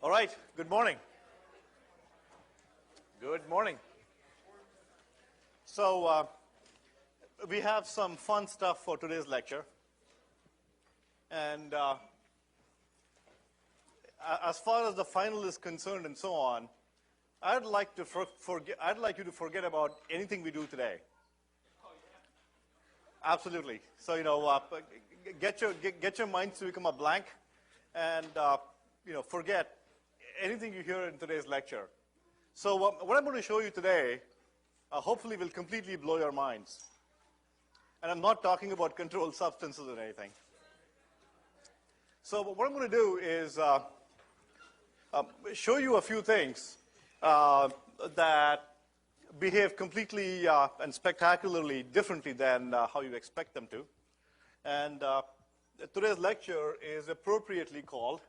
All right, good morning. Good morning. So we have some fun stuff for today's lecture. And as far as the final is concerned and so on, I'd like you to forget about anything we do today. Absolutely. So get your minds to become a blank, and forget anything you hear in today's lecture. So what I'm going to show you today, hopefully, will completely blow your minds. And I'm not talking about controlled substances or anything. So what I'm going to do is show you a few things that behave completely and spectacularly differently than how you expect them to. And today's lecture is appropriately called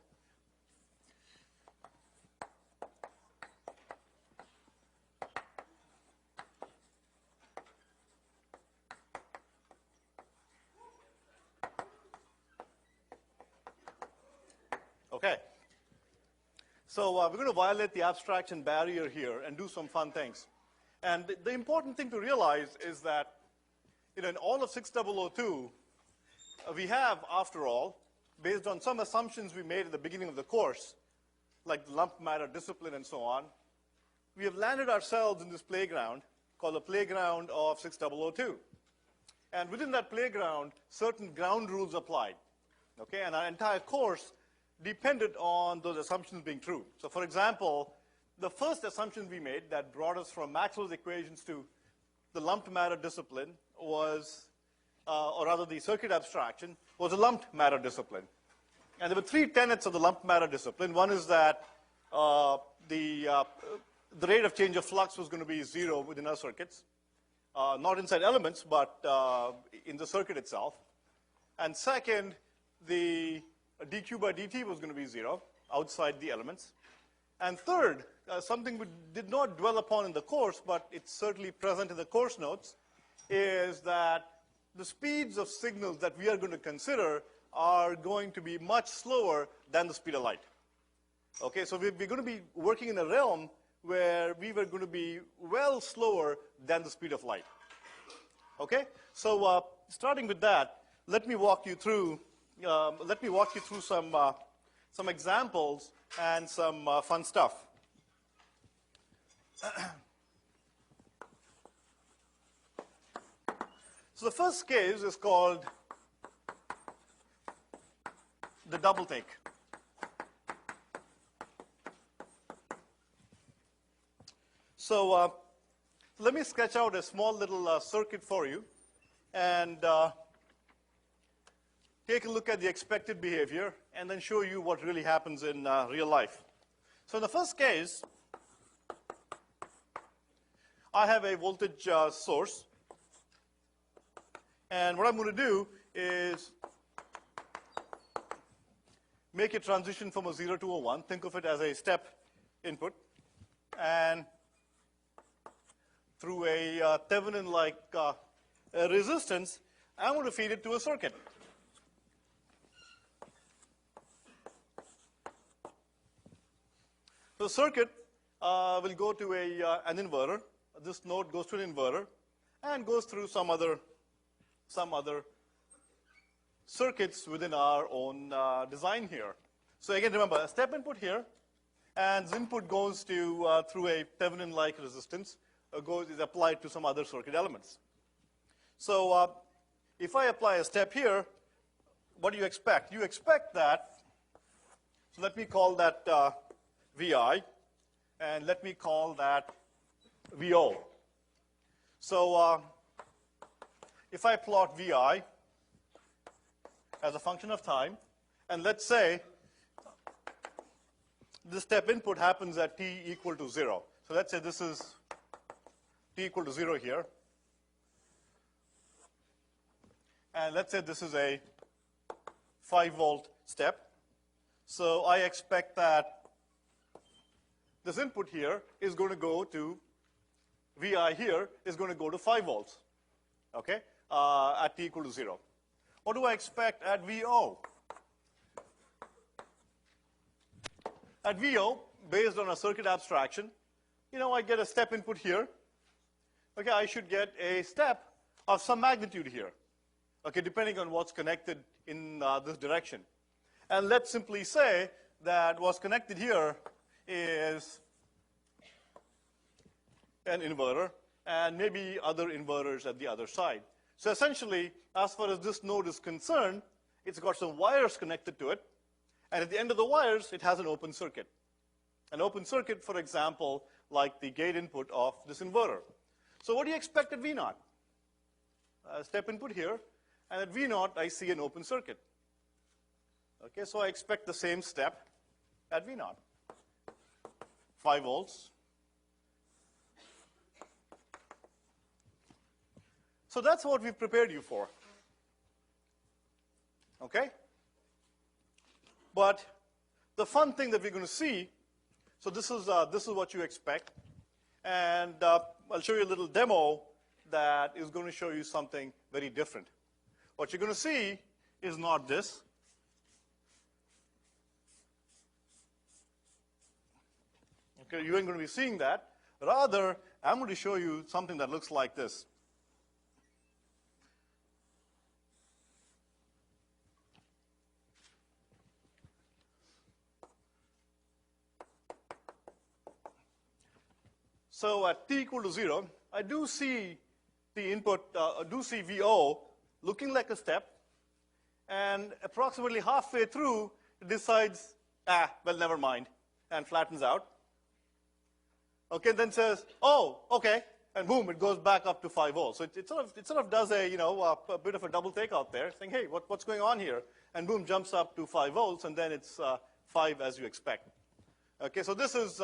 Okay. So we're going to violate the abstraction barrier here and do some fun things. And the important thing to realize is that in all of 6002, we have, after all, based on some assumptions we made at the beginning of the course, like lump matter discipline and so on, we have landed ourselves in this playground called the playground of 6002. And within that playground, certain ground rules applied. Okay? And our entire course depended on those assumptions being true. So for example, the first assumption we made that brought us from Maxwell's equations to the lumped matter discipline was, or rather the circuit abstraction, was a lumped matter discipline. And there were three tenets of the lumped matter discipline. One is that the rate of change of flux was going to be 0 within our circuits, not inside elements, but in the circuit itself. And second, the dq by dt was going to be 0 outside the elements. And third, something we did not dwell upon in the course, but it's certainly present in the course notes, is that the speeds of signals that we are going to consider are going to be much slower than the speed of light. Okay, so we're going to be working in a realm where we were going to be well slower than the speed of light. Okay, so starting with that, let me walk you through some examples and some fun stuff. So the first case is called the double take. So let me sketch out a small little circuit for you and take a look at the expected behavior and then show you what really happens in real life. So in the first case, I have a voltage source. And what I'm going to do is make a transition from a 0 to a 1. Think of it as a step input. And through a Thevenin-like resistance, I'm going to feed it to a circuit. So the circuit will go to an inverter. This node goes to an inverter and goes through some other circuits within our own design here. So again, remember, a step input here, and this input goes to through a Thevenin-like resistance, is applied to some other circuit elements. So if I apply a step here, what do you expect? You expect that, so let me call that VI, and let me call that VO. So if I plot VI as a function of time, and let's say this step input happens at t equal to 0. So let's say this is t equal to 0 here. And let's say this is a 5-volt step. So I expect that this input here is going to go to, VI here is going to go to 5 volts, okay, at t equal to 0. What do I expect at VO? at VO, based on a circuit abstraction, I get a step input here. Okay, I should get a step of some magnitude here, okay, depending on what's connected in this direction. And let's simply say that what's connected here is an inverter and maybe other inverters at the other side. So essentially, as far as this node is concerned, it's got some wires connected to it. And at the end of the wires, it has an open circuit. An open circuit, for example, like the gate input of this inverter. So what do you expect at V0? Step input here. And at V0, I see an open circuit. Okay, so I expect the same step at V0. 5 volts. So that's what we've prepared you for. Okay? But the fun thing that we're going to see, so this is what you expect. And I'll show you a little demo that is going to show you something very different. What you're going to see is not this. Okay, you ain't going to be seeing that. Rather, I'm going to show you something that looks like this. So at t equal to 0, I do see the input, do see VO looking like a step, and approximately halfway through, it decides, well, never mind, and flattens out. Okay, then says, oh, okay, and boom, it goes back up to 5 volts. So it sort of does a, a bit of a double take out there, saying, hey, what's going on here? And boom, jumps up to 5 volts, and then it's 5 as you expect. Okay, so this is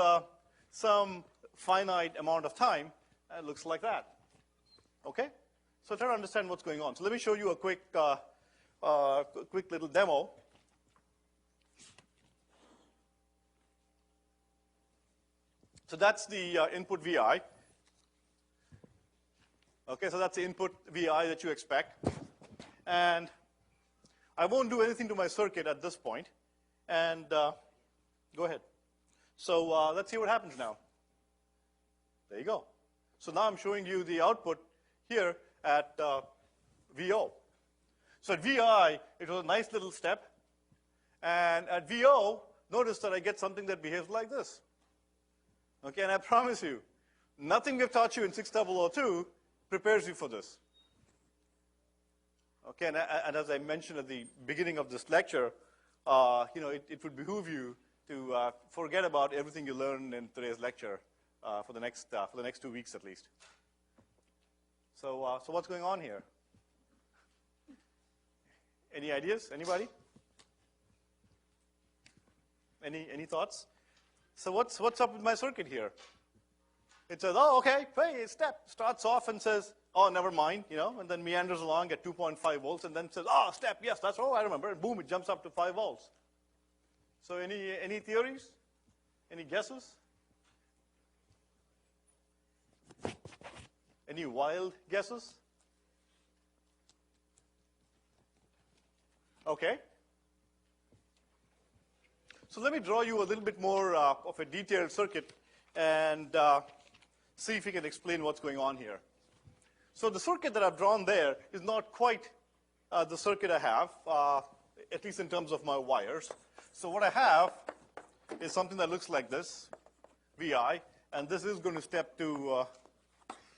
some finite amount of time, and it looks like that. Okay? So try to understand what's going on. So let me show you a quick little demo. So that's the input VI. Okay, so that's the input VI that you expect. And I won't do anything to my circuit at this point. And go ahead. So let's see what happens now. There you go. So now I'm showing you the output here at VO. So at VI, it was a nice little step. And at VO, notice that I get something that behaves like this. Okay, and I promise you, nothing we've taught you in 6002 prepares you for this. Okay, and as I mentioned at the beginning of this lecture, it would behoove you to forget about everything you learned in today's lecture for the next 2 weeks at least. So what's going on here? Any ideas? Anybody? Any thoughts? So what's up with my circuit here? It says, oh, okay, hey, step. Starts off and says, oh, never mind, and then meanders along at 2.5 volts, and then says, oh, step, yes, that's all I remember. And boom, it jumps up to 5 volts. So any theories? Any guesses? Any wild guesses? Okay. So let me draw you a little bit more of a detailed circuit and see if we can explain what's going on here. So the circuit that I've drawn there is not quite the circuit I have, at least in terms of my wires. So what I have is something that looks like this, VI, and this is going to step to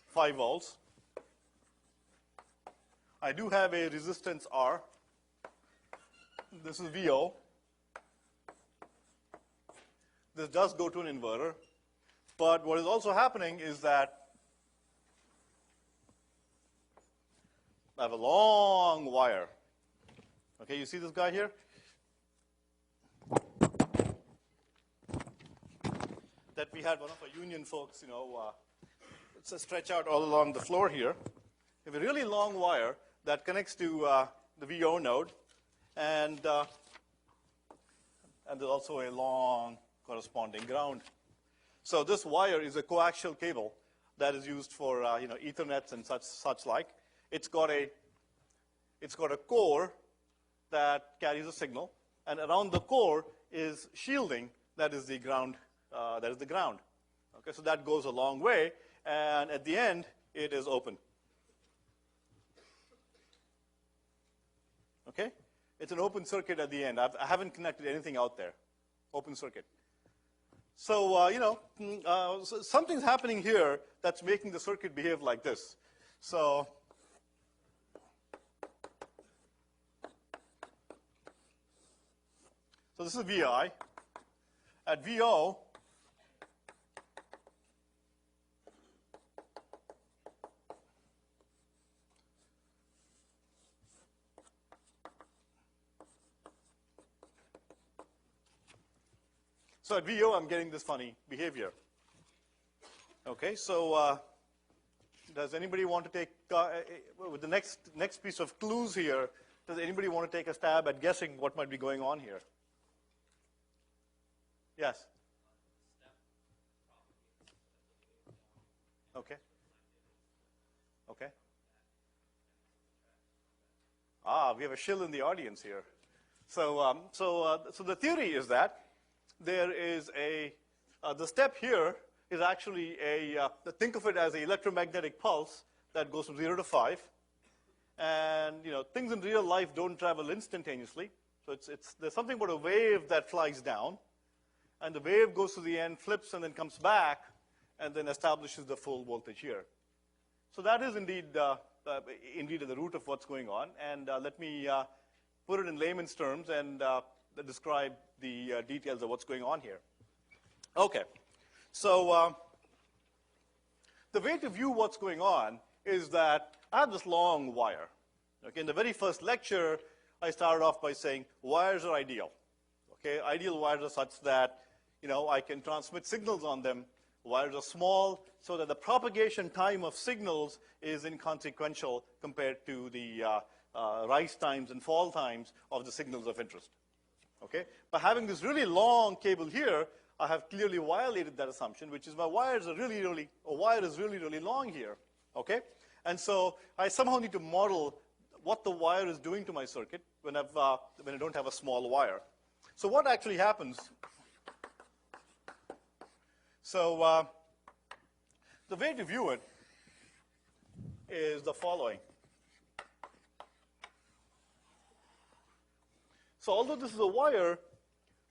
5 volts. I do have a resistance R. This is VO. This does go to an inverter. But what is also happening is that I have a long wire. Okay, you see this guy here? That we had one of our union folks, it's a stretch out all along the floor here. We have a really long wire that connects to the VO node, and there's also a long corresponding ground. So this wire is a coaxial cable that is used for Ethernets and such like. It's got a core that carries a signal, and around the core is shielding that is the ground. That is the ground. Okay, so that goes a long way, and at the end, it is open. Okay, it's an open circuit at the end. I haven't connected anything out there. Open circuit. So so something's happening here that's making the circuit behave like this. So this is VI. At VO, so at VO, I'm getting this funny behavior. Okay, so does anybody want to take, with the next piece of clues here, does anybody want to take a stab at guessing what might be going on here? Yes? Okay. Okay. We have a shill in the audience here. So the theory is that there is the step here is actually think of it as an electromagnetic pulse that goes from 0 to 5. And, things in real life don't travel instantaneously. So there's something about a wave that flies down. And the wave goes to the end, flips, and then comes back, and then establishes the full voltage here. So that is indeed at the root of what's going on. And let me put it in layman's terms and describe the details of what's going on here. Okay. So the way to view what's going on is that I have this long wire. Okay. In the very first lecture, I started off by saying wires are ideal. Okay. Ideal wires are such that I can transmit signals on them. Wires are small, so that the propagation time of signals is inconsequential compared to the rise times and fall times of the signals of interest. Okay? By having this really long cable here, I have clearly violated that assumption, which is my wire is really long here. Okay? And so I somehow need to model what the wire is doing to my circuit when I don't have a small wire. So what actually happens? So the way to view it is the following. So although this is a wire,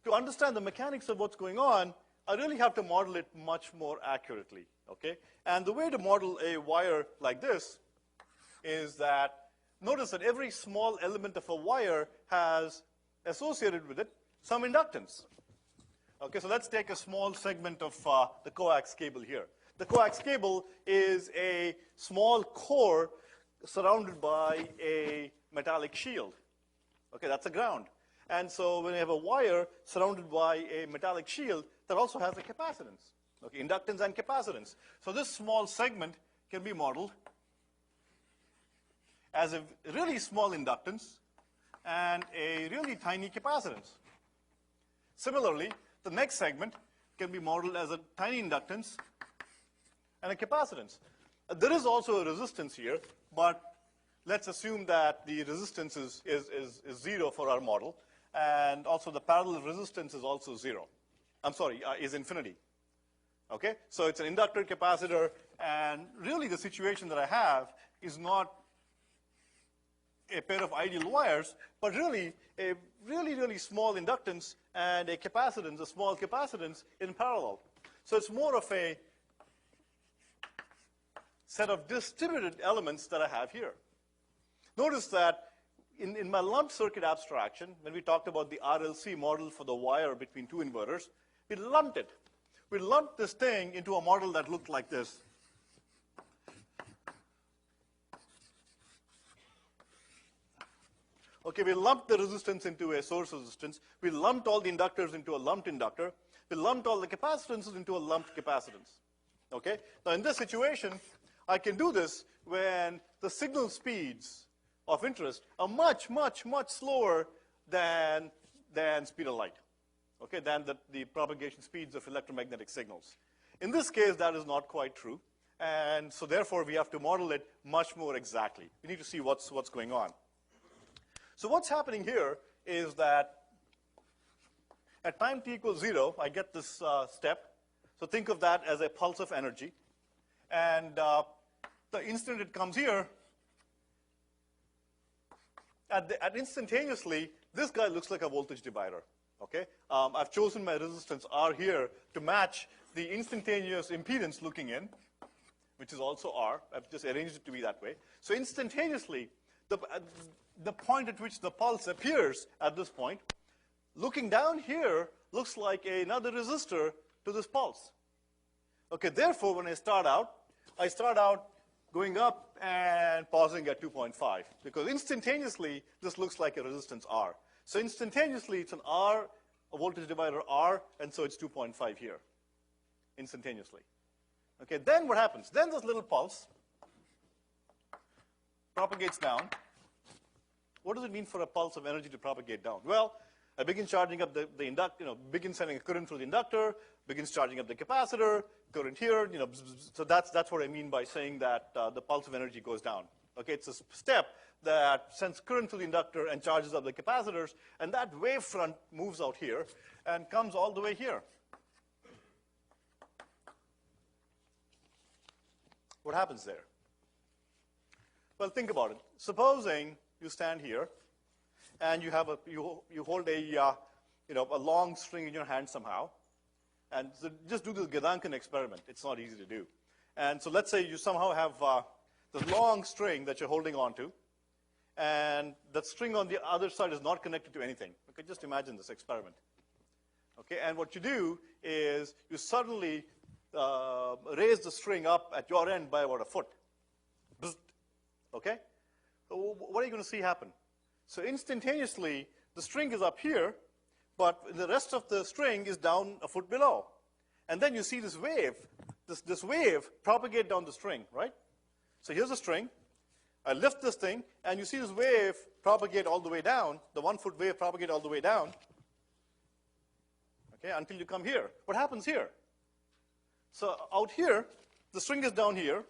to understand the mechanics of what's going on, I really have to model it much more accurately. Okay? And the way to model a wire like this is that, notice that every small element of a wire has associated with it some inductance. Okay, so let's take a small segment of the coax cable here. The coax cable is a small core surrounded by a metallic shield. Okay, that's a ground. And so when you have a wire surrounded by a metallic shield, that also has a capacitance. Okay, inductance and capacitance. So this small segment can be modeled as a really small inductance and a really tiny capacitance. Similarly, the next segment can be modeled as a tiny inductance and a capacitance. There is also a resistance here, but let's assume that the resistance is 0 for our model, and also the parallel resistance is also 0. I'm sorry, is infinity. Okay? So it's an inductor, capacitor, and really the situation that I have is not a pair of ideal wires, but really a really small inductance and a capacitance, a small capacitance in parallel. So it's more of a set of distributed elements that I have here. Notice that in my lumped circuit abstraction, when we talked about the RLC model for the wire between two inverters, we lumped it. We lumped this thing into a model that looked like this. Okay, we lumped the resistance into a source resistance. We lumped all the inductors into a lumped inductor. We lumped all the capacitances into a lumped capacitance. Okay? Now, in this situation, I can do this when the signal speeds of interest are much slower than speed of light. Okay, than the propagation speeds of electromagnetic signals. In this case, that is not quite true. And so therefore, we have to model it much more exactly. We need to see what's going on. So what's happening here is that At time t equals 0, I get this step. So think of that as a pulse of energy. And the instant it comes here, at instantaneously, this guy looks like a voltage divider. Okay? I've chosen my resistance R here to match the instantaneous impedance looking in, which is also R. I've just arranged it to be that way. So instantaneously, the point at which the pulse appears at this point, looking down here, looks like another resistor to this pulse. Okay, therefore, when I start out going up and pausing at 2.5, because instantaneously, this looks like a resistance R. So instantaneously, it's an R, a voltage divider R, and so it's 2.5 here, instantaneously. Okay, then what happens? Then this little pulse propagates down. What does it mean for a pulse of energy to propagate down? Well, I begin charging up the inductor, begin sending a current through the inductor, begins charging up the capacitor, current here, bzz, bzz. So that's what I mean by saying that the pulse of energy goes down. Okay, it's a step that sends current through the inductor and charges up the capacitors, and that wave front moves out here and comes all the way here. What happens there? Well, think about it. Supposing you stand here, and you have you hold a long string in your hand somehow, and so just do the Gedanken experiment. It's not easy to do. And so let's say you somehow have this long string that you're holding on to, and that string on the other side is not connected to anything. Okay, just imagine this experiment. Okay, and what you do is you suddenly raise the string up at your end by about a foot. Bzz. Okay? So what are you going to see happen? So instantaneously, the string is up here, but the rest of the string is down a foot below. And then you see this wave, this wave propagate down the string, right? So here's the string. I lift this thing, and you see this wave propagate all the way down, the 1 foot wave propagate all the way down, okay, until you come here. What happens here? So out here, the string is down here,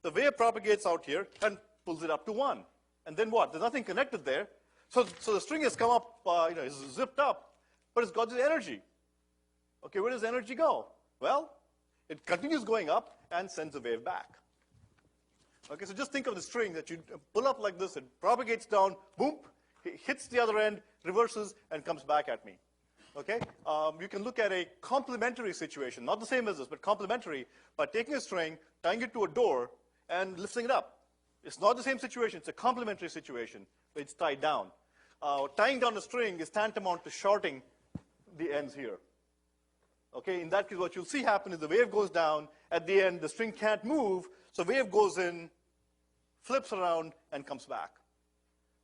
the wave propagates out here and pulls it up to 1. And then what? There's nothing connected there. So the string has come up, it's zipped up, but it's got this energy. Okay, where does the energy go? Well, it continues going up and sends the wave back. Okay, so just think of the string that you pull up like this, it propagates down, boom, hits the other end, reverses, and comes back at me. Okay, you can look at a complementary situation, not the same as this, but complementary, by taking a string, tying it to a door, and lifting it up. It's not the same situation, it's a complementary situation, but it's tied down. Tying down a string is tantamount to shorting the ends here. Okay, in that case, what you'll see happen is the wave goes down, at the end, the string can't move, so wave goes in, flips around, and comes back.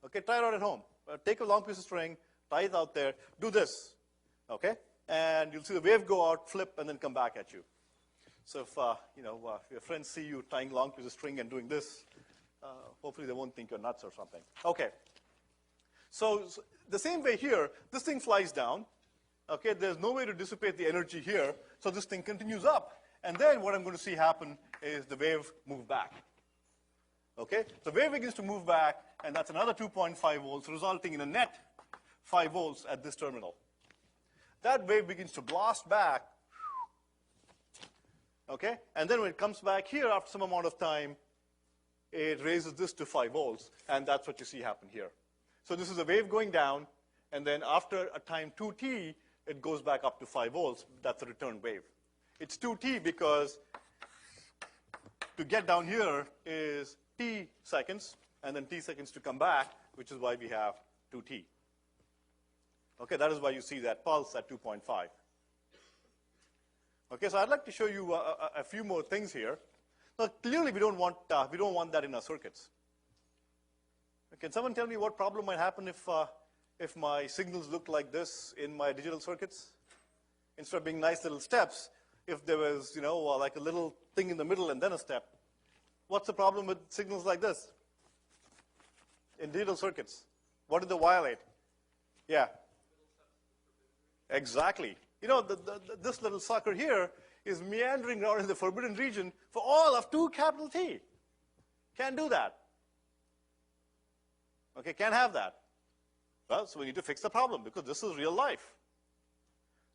Okay, try it out at home. Take a long piece of string, tie it out there, do this. Okay, and you'll see the wave go out, flip, and then come back at you. So if your friends see you tying long piece of string and doing this, hopefully they won't think you're nuts or something. Okay, so the same way here, this thing flies down. Okay, there's no way to dissipate the energy here, so this thing continues up. And then what I'm going to see happen is the wave move back. Okay, the wave begins to move back, and that's another 2.5 volts, resulting in a net 5 volts at this terminal. That wave begins to blast back, okay? And then when it comes back here after some amount of time, it raises this to 5 volts, and that's what you see happen here. So this is a wave going down, and then after a time 2t, it goes back up to 5 volts. That's a return wave. It's 2t because to get down here is t seconds, and then t seconds to come back, which is why we have 2t. Okay, that is why you see that pulse at 2.5. Okay, so I'd like to show you a few more things here. Now, clearly, we don't want that in our circuits. Can someone tell me what problem might happen if my signals look like this in my digital circuits? Instead of being nice little steps, if there was, like a little thing in the middle and then a step. What's the problem with signals like this in digital circuits? What did they violate? Yeah. Exactly. This little sucker here is meandering around in the forbidden region for all of 2 capital T. Can't do that. Okay, can't have that. Well, so we need to fix the problem because this is real life.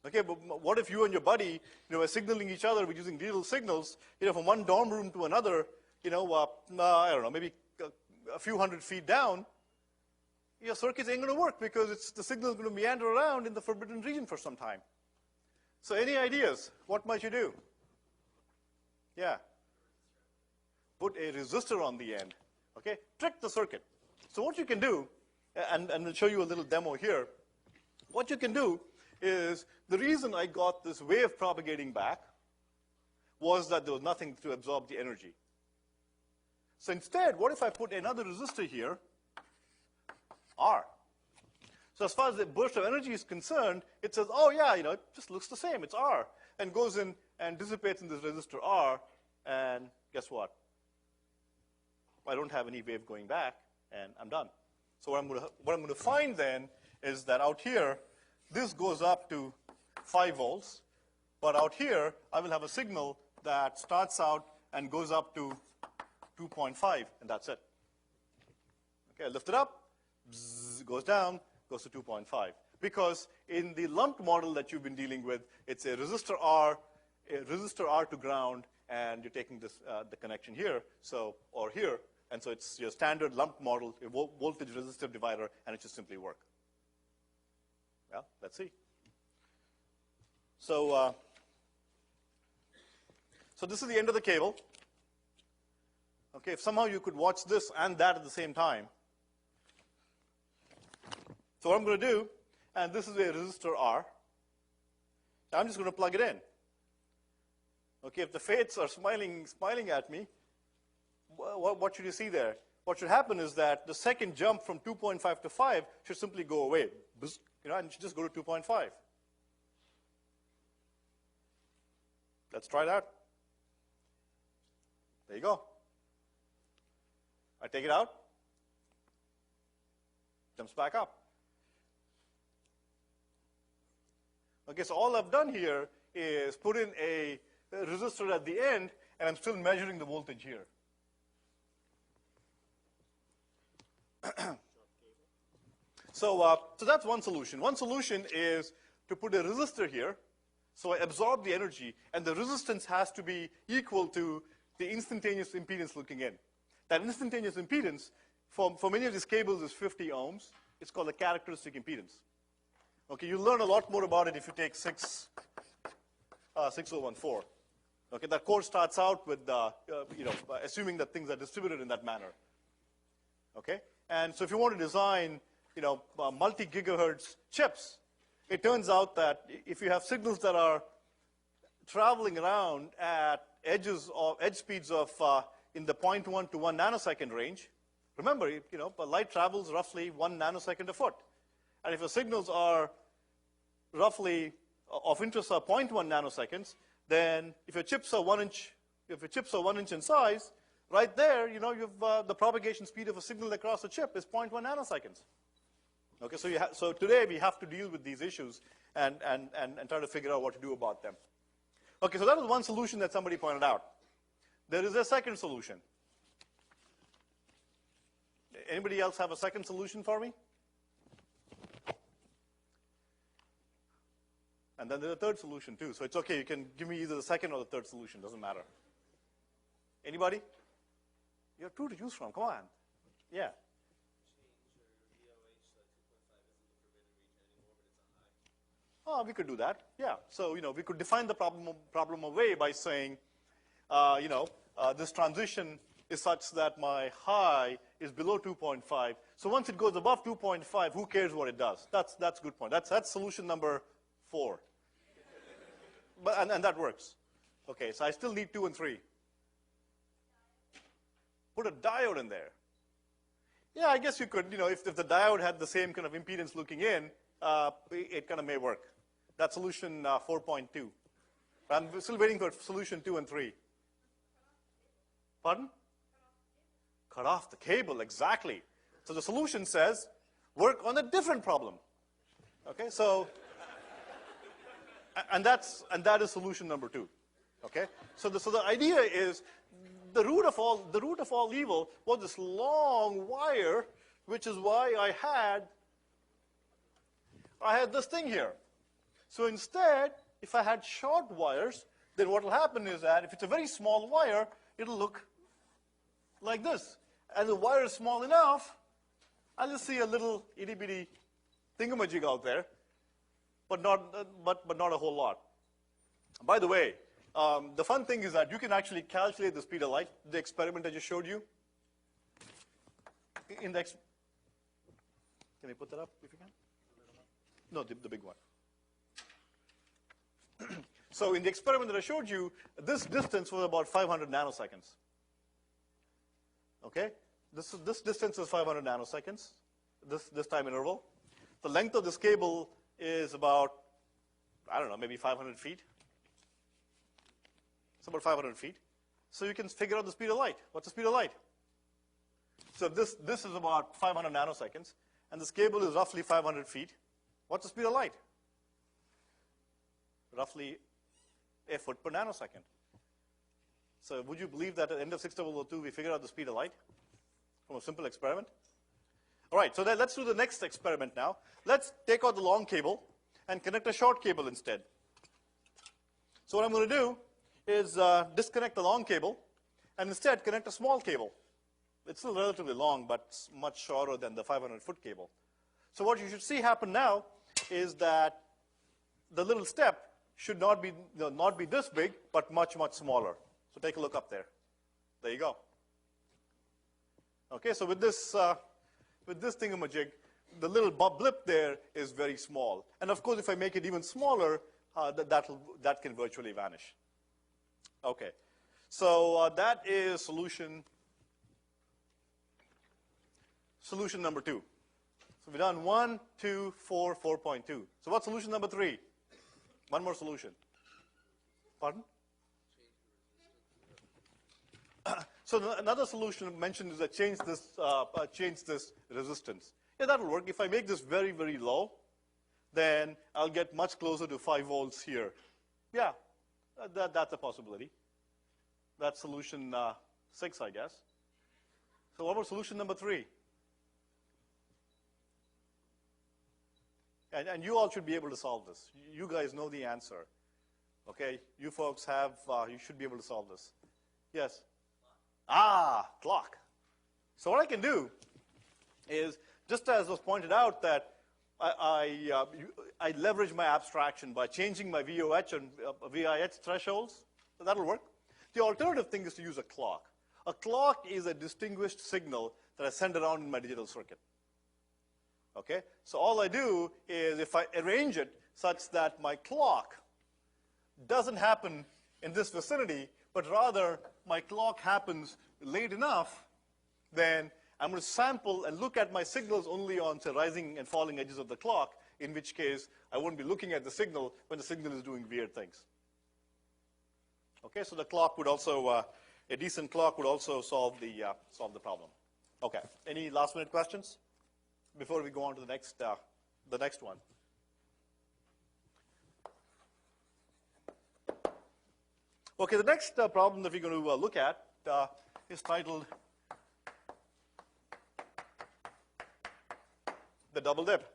Okay, but what if you and your buddy, are signaling each other with using digital signals, from one dorm room to another, I don't know, maybe a few hundred feet down, your circuits ain't going to work because the signal is going to meander around in the forbidden region for some time. So any ideas? What might you do? Yeah. Put a resistor on the end. Okay, trick the circuit. So what you can do, and I'll show you a little demo here. What you can do is, the reason I got this wave propagating back was that there was nothing to absorb the energy. So instead, what if I put another resistor here, R? So as far as the burst of energy is concerned, it says, oh yeah, it just looks the same, it's R, and goes in and dissipates in this resistor R, and guess what? I don't have any wave going back, and I'm done. So what I'm going to find then is that out here, this goes up to 5 volts, but out here, I will have a signal that starts out and goes up to 2.5, and that's it. Okay, I lift it up, bzzz, goes down, goes to 2.5. Because in the lumped model that you've been dealing with, it's a resistor R to ground, and you're taking this the connection here, or here, and so it's your standard lumped model, a voltage resistive divider, and it should simply work. Well, let's see. So, so this is the end of the cable. Okay, if somehow you could watch this and that at the same time. So what I'm going to do, and this is a resistor R. I'm just going to plug it in. Okay, if the fates are smiling at me, what should you see there? What should happen is that the second jump from 2.5 to 5 should simply go away. And it should just go to 2.5. Let's try that. There you go. I take it out. Jumps back up. Okay, so all I've done here is put in a resistor at the end, and I'm still measuring the voltage here. So that's one solution. One solution is to put a resistor here, so I absorb the energy, and the resistance has to be equal to the instantaneous impedance looking in. That instantaneous impedance, for many of these cables, is 50 ohms. It's called a characteristic impedance. Okay, you'll learn a lot more about it if you take 6014. Okay, that course starts out with, assuming that things are distributed in that manner. Okay, and so if you want to design, multi-gigahertz chips, it turns out that if you have signals that are traveling around at edge speeds of in the 0.1 to 1 nanosecond range, remember, light travels roughly 1 nanosecond a foot. And if your signals are roughly of interest are 0.1 nanoseconds, then if your chips are 1 inch, in size, right there, you've the propagation speed of a signal across the chip is 0.1 nanoseconds. Okay, so today we have to deal with these issues and try to figure out what to do about them. Okay, so that was one solution that somebody pointed out. There is a second solution. Anybody else have a second solution for me? And then there's a third solution too. So it's okay, you can give me either the second or the third solution, doesn't matter. Anybody? You have two to choose from, come on. Yeah. Oh, we could do that, yeah. So, we could define the problem away by saying, this transition is such that my high is below 2.5. So once it goes above 2.5, who cares what it does? That's a good point. That's solution number 4. And that works. Okay, so I still need 2 and 3. Put a diode in there. Yeah, I guess you could, if the diode had the same kind of impedance looking in, it kind of may work. That's solution 4.2. I'm still waiting for solution 2 and 3. Pardon? Cut off the cable, exactly. So the solution says, work on a different problem. Okay, so, and that is solution number 2. Okay, so the idea is, the root of all evil was this long wire, which is why I had this thing here. So instead, if I had short wires, then what will happen is that if it's a very small wire, it'll look like this. As the wire is small enough, I'll just see a little itty-bitty thingamajig out there, but not a whole lot. By the way, the fun thing is that you can actually calculate the speed of light, the experiment I just showed you. Can I put that up if you can? No, the big one. So in the experiment that I showed you, this distance was about 500 nanoseconds. Okay? This distance is 500 nanoseconds, this time interval. The length of this cable is about, I don't know, maybe 500 feet. It's about 500 feet. So you can figure out the speed of light. What's the speed of light? So this is about 500 nanoseconds, and this cable is roughly 500 feet. What's the speed of light? Roughly a foot per nanosecond. So would you believe that at the end of 6002 we figured out the speed of light from a simple experiment? All right, so then let's do the next experiment now. Let's take out the long cable and connect a short cable instead. So what I'm going to do is disconnect the long cable and instead connect a small cable. It's still relatively long, but much shorter than the 500-foot cable. So what you should see happen now is that the little step should not be this big, but much, much smaller. So take a look up there. There you go. Okay, so with this thingamajig, the little blip there is very small. And of course, if I make it even smaller, that can virtually vanish. Okay, so that is solution number 2. So we've done 1, 2, 4, 4.2. So what's solution number 3? One more solution. Pardon? So another solution mentioned is that change this resistance. Yeah, that'll work. If I make this very, very low, then I'll get much closer to 5 volts here. Yeah, that's a possibility. That's solution 6, I guess. So what about solution number 3? And you all should be able to solve this. You guys know the answer. Okay, you folks you should be able to solve this. Yes? Clock. So what I can do is, just as was pointed out, that I leverage my abstraction by changing my VOH and VIH thresholds. So that'll work. The alternative thing is to use a clock. A clock is a distinguished signal that I send around in my digital circuit. Okay? So all I do is, if I arrange it such that my clock doesn't happen in this vicinity, but rather my clock happens late enough, then I'm going to sample and look at my signals only on, say, rising and falling edges of the clock, in which case I won't be looking at the signal when the signal is doing weird things. Okay, so the clock would also, a decent clock would also solve the problem. Okay, any last minute questions before we go on to the next one? Okay, the next problem that we're going to look at is titled the double dip.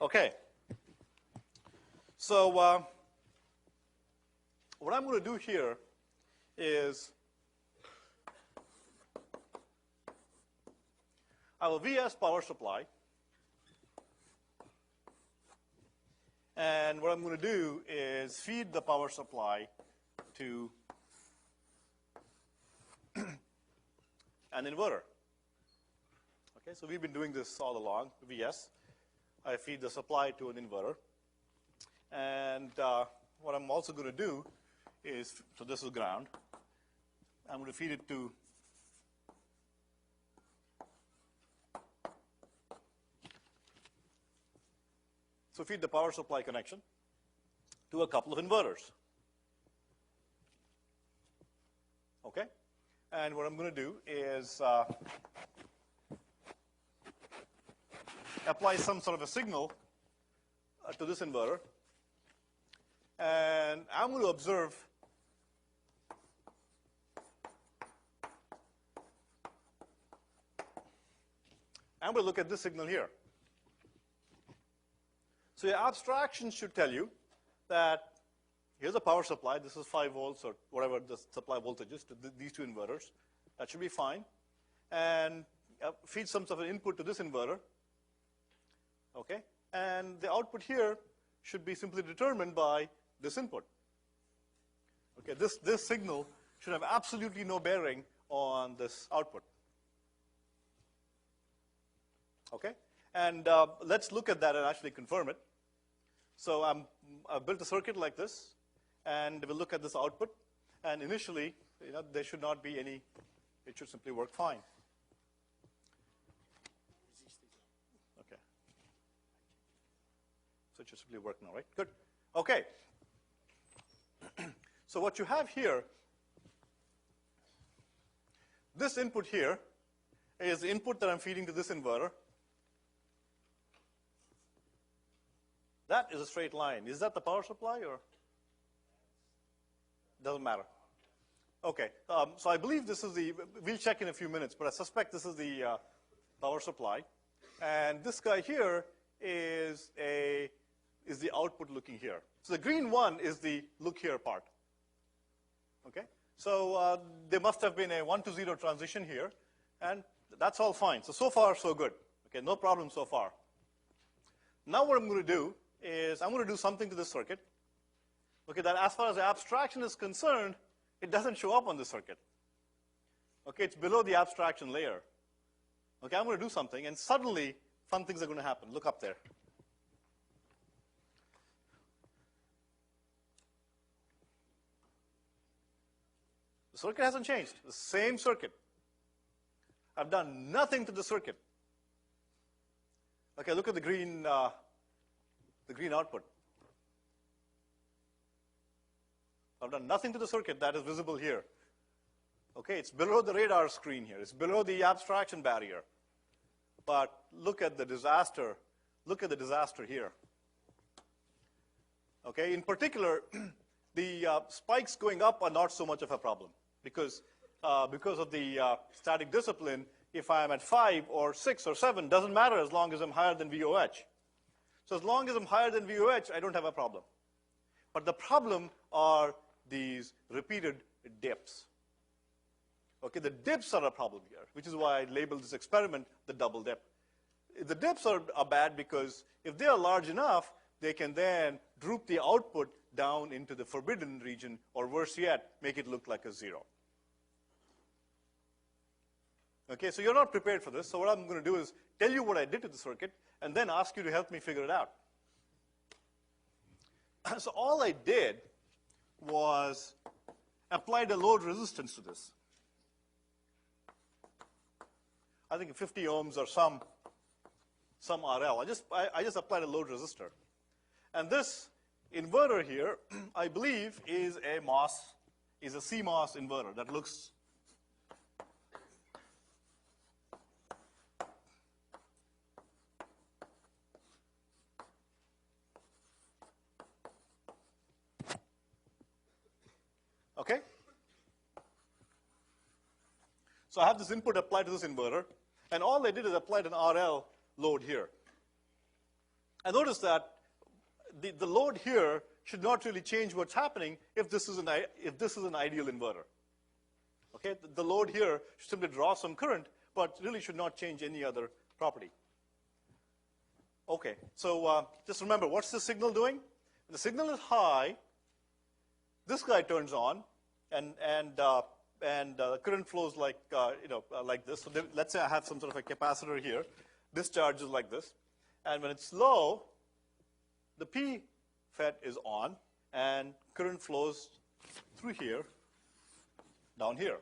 Okay. So what I'm going to do here is I have a VS power supply. And what I'm going to do is feed the power supply to an inverter. Okay, so we've been doing this all along, VS. I feed the supply to an inverter. And what I'm also going to do is, so this is ground. I'm going to feed it to feed the power supply connection to a couple of inverters. Okay? And what I'm going to do is apply some sort of a signal to this inverter. And I'm going to observe I'm going to look at this signal here. So your abstraction should tell you that here's a power supply. This is 5 volts or whatever the supply voltage is to these two inverters. That should be fine. And feed some sort of input to this inverter. Okay? And the output here should be simply determined by this input. Okay, this signal should have absolutely no bearing on this output. Okay? And let's look at that and actually confirm it. So I've built a circuit like this, and we'll look at this output. And initially, there should not be any, it should simply work fine. Okay. So it should simply work now, right? Good. Okay. So what you have here, this input here is the input that I'm feeding to this inverter. That is a straight line. Is that the power supply or? Doesn't matter. Okay, so I believe this is the, we'll check in a few minutes, but I suspect this is the power supply. And this guy here is the output looking here. So the green one is the look here part. Okay, so there must have been a 1 to 0 transition here, and that's all fine. So far, so good. Okay, no problem so far. Now what I'm going to do is I'm going to do something to this circuit. Okay, that as far as the abstraction is concerned, it doesn't show up on the circuit. Okay, it's below the abstraction layer. Okay, I'm going to do something, and suddenly fun things are going to happen. Look up there. The circuit hasn't changed. The same circuit. I've done nothing to the circuit. Okay, look at the green output. I've done nothing to the circuit that is visible here. Okay, it's below the radar screen here. It's below the abstraction barrier. But look at the disaster. Look at the disaster here. Okay, in particular, the spikes going up are not so much of a problem because of the static discipline. If I'm at 5 or 6 or 7, doesn't matter as long as I'm higher than VOH. So as long as I'm higher than VOH, I don't have a problem. But the problem are these repeated dips. Okay, the dips are a problem here, which is why I labeled this experiment the double dip. The dips are bad because if they are large enough, they can then droop the output down into the forbidden region, or worse yet, make it look like a 0. Okay, so you're not prepared for this. So what I'm going to do is tell you what I did to the circuit, and then ask you to help me figure it out. So all I did was applied a load resistance to this. I think 50 ohms or some RL. I just applied a load resistor. And this inverter here, I believe, is a CMOS inverter that looks okay? So I have this input applied to this inverter, and all I did is applied an RL load here. I noticed that the load here should not really change what's happening if this is an ideal inverter. Okay, the load here should simply draw some current, but really should not change any other property. Okay, so just remember, what's the signal doing? When the signal is high, this guy turns on, and current flows like like this. So let's say I have some sort of a capacitor here. This charge is like this, and when it's low, the P FET is on, and current flows through here, down here.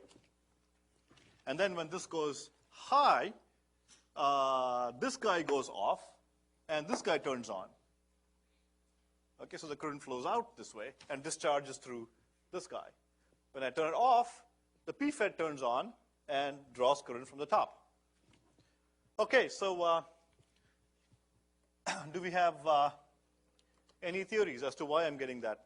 And then when this goes high, this guy goes off, and this guy turns on. Okay, so the current flows out this way and discharges through this guy. When I turn it off, the P FET turns on and draws current from the top. Okay, so do we have any theories as to why I'm getting that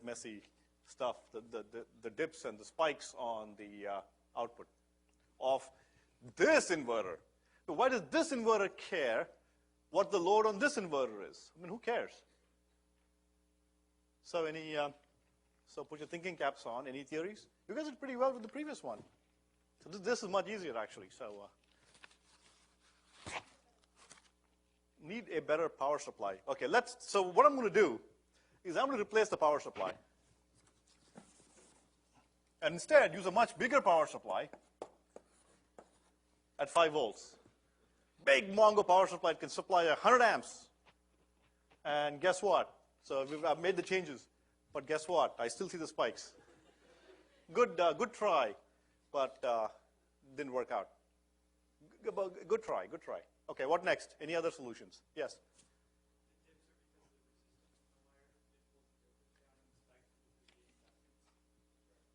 messy stuff, the dips and the spikes on the output of this inverter? So why does this inverter care what the load on this inverter is. I mean, who cares? So so put your thinking caps on. Any theories? You guys did pretty well with the previous one. So this is much easier, actually. So need a better power supply. Okay, so what I'm going to do is I'm going to replace the power supply. And instead, use a much bigger power supply at 5 volts. Big Mongo power supply can supply 100 amps. And guess what? So I've made the changes. But guess what? I still see the spikes. Good try, but didn't work out. Good try, good try. Okay, what next? Any other solutions? Yes?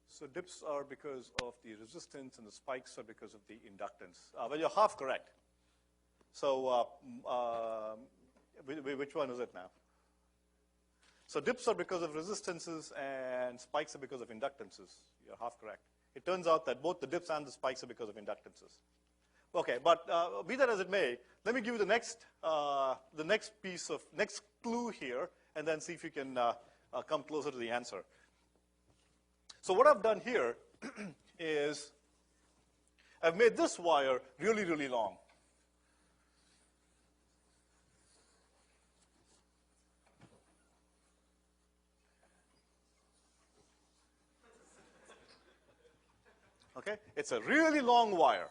So dips are because of the resistance, and the spikes are because of the inductance. Well, you're half correct. So which one is it now? So dips are because of resistances, and spikes are because of inductances. You're half correct. It turns out that both the dips and the spikes are because of inductances. Okay, but be that as it may, let me give you the next clue here, and then see if you can come closer to the answer. So what I've done here is I've made this wire really, really long. Okay, it's a really long wire.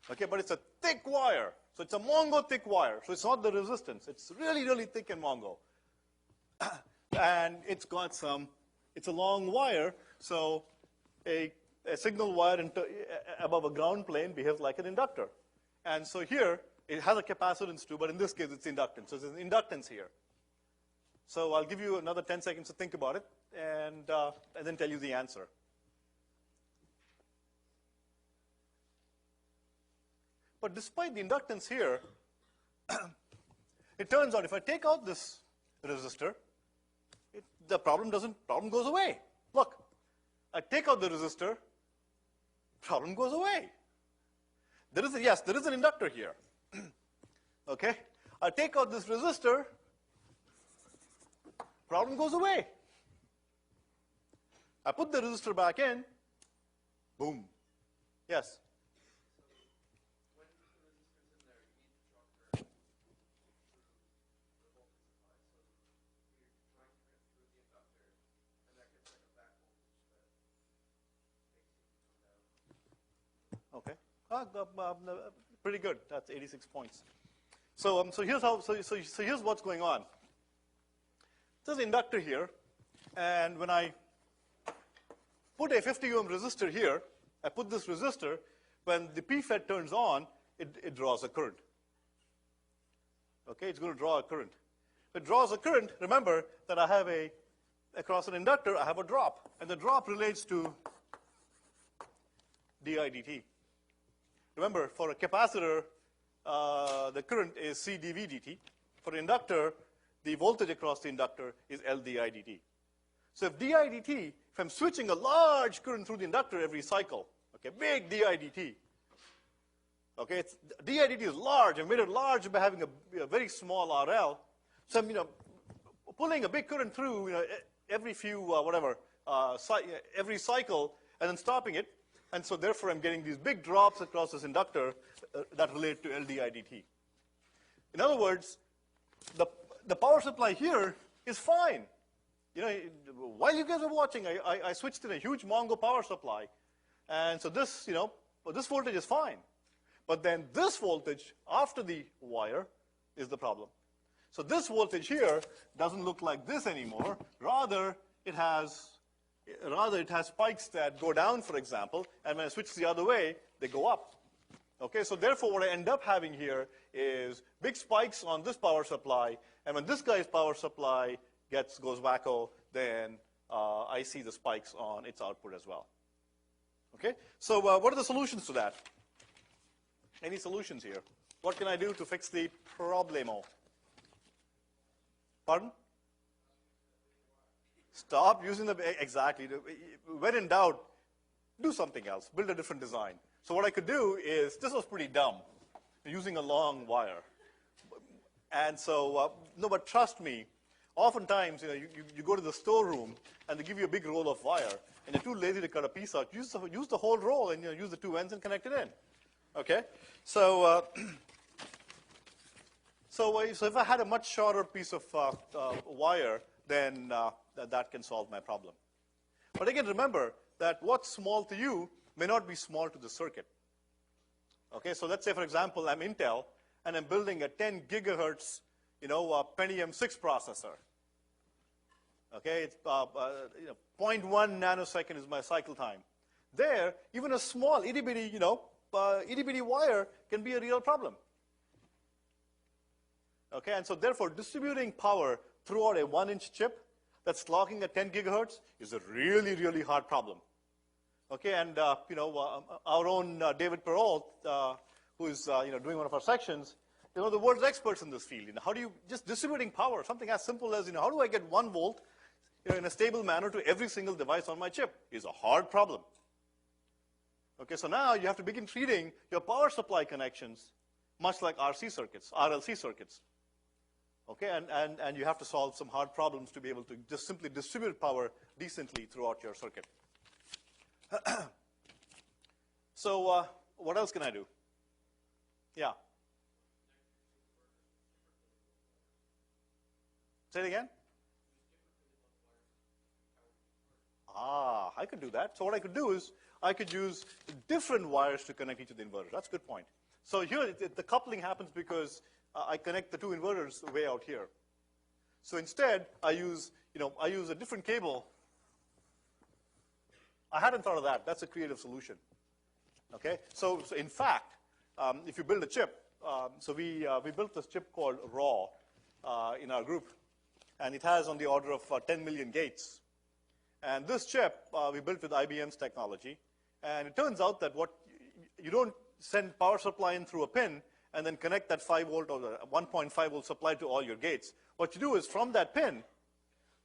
Okay, but it's a thick wire. So it's a Mongo thick wire. So it's not the resistance. It's really, really thick in Mongo. And it's got it's a long wire. So a signal wire above a ground plane behaves like an inductor. And so here, it has a capacitance too, but in this case, it's inductance. So there's an inductance here. So I'll give you another 10 seconds to think about it, and then tell you the answer. But despite the inductance here, it turns out if I take out this resistor, the problem goes away. Look, I take out the resistor, problem goes away. There is an inductor here. Okay, I take out this resistor, problem goes away. I put the resistor back in, boom. Yes. Okay, pretty good. That's 86 points. So here's what's going on. There's an inductor here, and when I put a 50 ohm resistor here, I put this resistor. When the PFET turns on, it draws a current. Okay, it's going to draw a current. If it draws a current, remember that I have across an inductor, I have a drop, and the drop relates to di dt. Remember, for a capacitor, the current is C dV dt. For an inductor, the voltage across the inductor is L di dt. So if di dt, if I'm switching a large current through the inductor every cycle, okay, big di dt, okay, di dt is large. I made it large by having a very small RL. So I'm, pulling a big current through, every few, every cycle, and then stopping it. And so therefore, I'm getting these big drops across this inductor that relate to L di dt. In other words, the power supply here is fine. While you guys are watching, I switched in a huge Mongo power supply. And so this, this voltage is fine. But then this voltage after the wire is the problem. So this voltage here doesn't look like this anymore. Rather, it has spikes that go down, for example, and when I switch the other way, they go up. Okay, so therefore what I end up having here is big spikes on this power supply, and when this guy's power supply goes wacko, then I see the spikes on its output as well. Okay, so what are the solutions to that? Any solutions here? What can I do to fix the problemo? Pardon? Stop using exactly. When in doubt, do something else. Build a different design. So what I could do is, this was pretty dumb, using a long wire. And so, no, but trust me, oftentimes, you go to the storeroom and they give you a big roll of wire, and you're too lazy to cut a piece out. Use the whole roll and use the two ends and connect it in. Okay? So, so if I had a much shorter piece of wire, then that can solve my problem. But again, remember that what's small to you may not be small to the circuit. Okay, so let's say, for example, I'm Intel, and I'm building a 10 gigahertz, Pentium 6 processor. Okay, it's 0.1 nanosecond is my cycle time. There, even a small itty bitty, itty bitty wire can be a real problem. Okay, and so therefore, distributing power throughout a 1-inch chip that's clocking at 10 gigahertz is a really, really hard problem. Okay, and our own David Perrault, who is doing one of our sections, the world's experts in this field. How do you just distributing power? Something as simple as how do I get 1 volt in a stable manner to every single device on my chip is a hard problem. Okay, so now you have to begin treating your power supply connections much like RC circuits, RLC circuits. Okay, and you have to solve some hard problems to be able to just simply distribute power decently throughout your circuit. So what else can I do? Yeah. Say it again? I could do that. So what I could do is I could use different wires to connect each of the inverters. That's a good point. So here, the coupling happens because I connect the two inverters way out here. So instead, I use a different cable. I hadn't thought of that. That's a creative solution. Okay. So in fact, if you build a chip, so we built this chip called RAW in our group, and it has on the order of 10 million gates. And this chip we built with IBM's technology, and it turns out that you don't send power supply in through a pin and then connect that 5 volt or the 1.5 volt supply to all your gates. What you do is from that pin,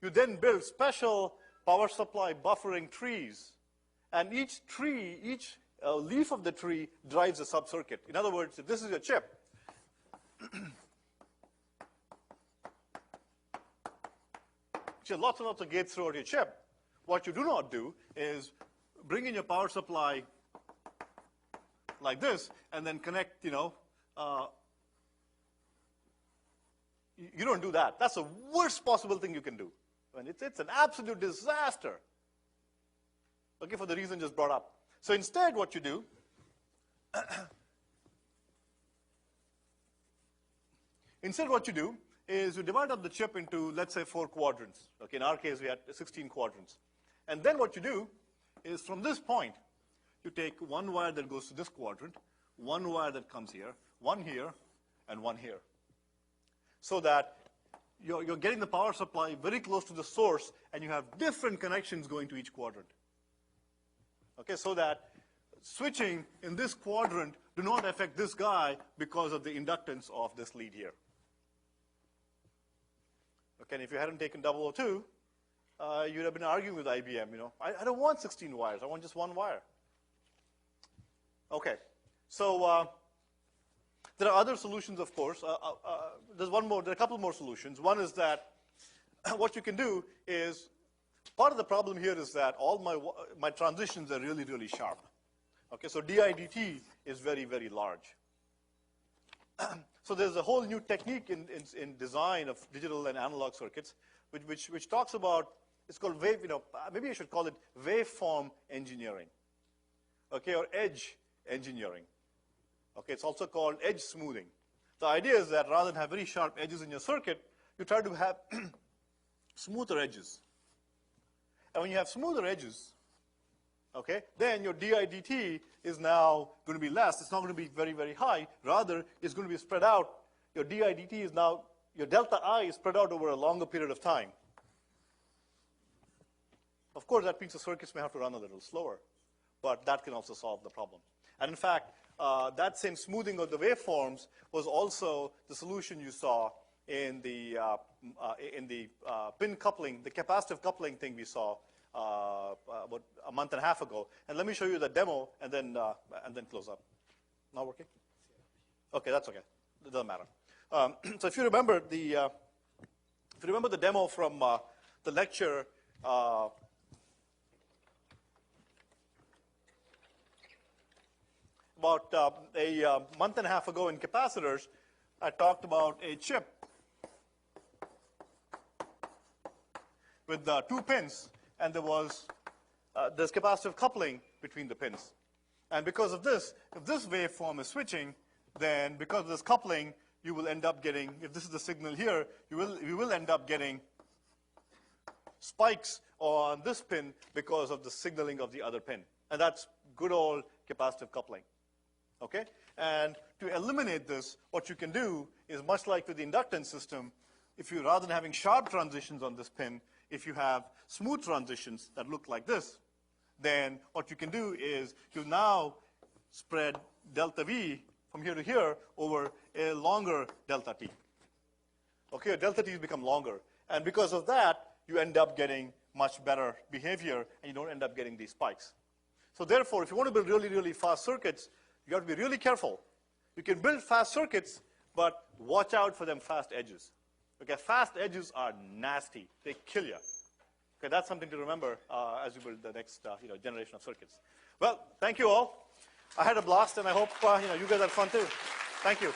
you then build special power supply buffering trees, and each tree, each leaf of the tree drives a sub-circuit. In other words, if this is your chip, you have lots and lots of gates throughout your chip. What you do not do is bring in your power supply like this and then connect, you don't do that. That's the worst possible thing you can do. And it's an absolute disaster. Okay, for the reason just brought up. So instead what you do, is you divide up the chip into, let's say, 4 quadrants. Okay, in our case, we had 16 quadrants. And then what you do is from this point, you take one wire that goes to this quadrant, one wire that comes here, one here, and one here. So that you're getting the power supply very close to the source, and you have different connections going to each quadrant. Okay, so that switching in this quadrant do not affect this guy because of the inductance of this lead here. Okay, and if you hadn't taken 002, you'd have been arguing with IBM, I don't want 16 wires, I want just 1 wire. Okay, so there are other solutions, of course. There are a couple more solutions. One is that what you can do is, part of the problem here is that all my transitions are really, really sharp. Okay, so DIDT is very, very large. So there's a whole new technique in design of digital and analog circuits, which talks about, it's called maybe I should call it waveform engineering, okay, or edge engineering. Okay, it's also called edge smoothing. The idea is that rather than have very sharp edges in your circuit, you try to have smoother edges. And when you have smoother edges, okay, then your DIDT is now going to be less. It's not going to be very, very high. Rather, it's going to be spread out. Your DIDT is now, your delta I is spread out over a longer period of time. Of course, that means the circuits may have to run a little slower, but that can also solve the problem. And in fact, that same smoothing of the waveforms was also the solution you saw in the pin coupling, the capacitive coupling thing we saw about a month and a half ago. And let me show you the demo and then close up. Not working? Okay, that's okay. It doesn't matter. So if you remember the demo from the lecture about a month and a half ago in capacitors, I talked about a chip with 2 pins, and there's capacitive coupling between the pins. And because of this, if this waveform is switching, then because of this coupling, you will end up getting, if this is the signal here, you will end up getting spikes on this pin because of the signaling of the other pin. And that's good old capacitive coupling. Okay? And to eliminate this, what you can do is much like with the inductance system, if you, rather than having sharp transitions on this pin, if you have smooth transitions that look like this, then what you can do is you now spread delta V from here to here over a longer delta T. Okay, delta T's become longer. And because of that, you end up getting much better behavior, and you don't end up getting these spikes. So therefore, if you want to build really, really fast circuits, you have to be really careful. You can build fast circuits, but watch out for them fast edges. Okay, fast edges are nasty. They kill you. Okay, that's something to remember as you build the next generation of circuits. Well, thank you all. I had a blast, and I hope you guys had fun too. Thank you.